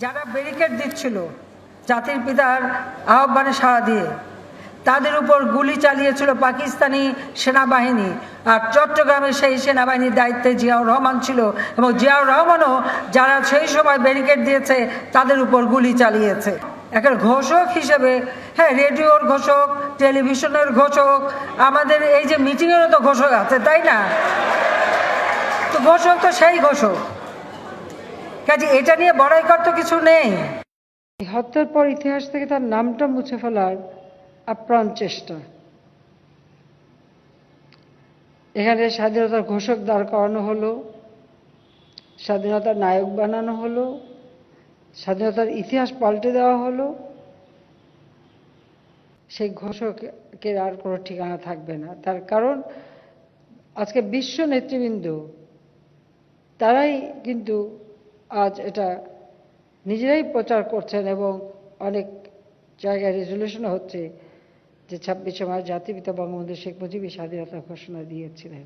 যারা ব্যারিকেড দিচ্ছিল জাতির পিতার আহ্বানে সাড়া দিয়ে, তাদের উপর গুলি চালিয়েছিল পাকিস্তানি সেনাবাহিনী। আর চট্টগ্রামে সেই সেনাবাহিনীর দায়িত্বে জিয়াউর রহমান ছিল, এবং জিয়াউর রহমানও যারা সেই সময় ব্যারিকেড দিয়েছে তাদের উপর গুলি চালিয়েছে। একটা ঘোষক হিসেবে, হ্যাঁ, রেডিওর ঘোষক, টেলিভিশনের ঘোষক, আমাদের এই যে মিটিংয়েরও তো ঘোষক আছে, তাই না? তো ঘোষক তো সেই ঘোষক, কাজে এটা নিয়ে বড়াই করার তো কিছু নেই। হত্যার পর ইতিহাস থেকে তার নামটা মুছে ফেলার আপ্রাণ চেষ্টা। এখানে স্বাধীনতার ঘোষক দাঁড় করানো হলো, স্বাধীনতার নায়ক বানানো হলো, স্বাধীনতার ইতিহাস পাল্টে দেওয়া হলো। সেই ঘোষকের আর কোনো ঠিকানা থাকবে না। তার কারণ আজকে বিশ্ব নেতৃবৃন্দ তারাই কিন্তু আজ এটা নিজেরাই প্রচার করছেন, এবং অনেক জায়গায় রেজলিউশনও হচ্ছে যে 26শে মার্চ জাতির পিতা বঙ্গবন্ধু শেখ মুজিব স্বাধীনতা ঘোষণা দিয়েছিলেন।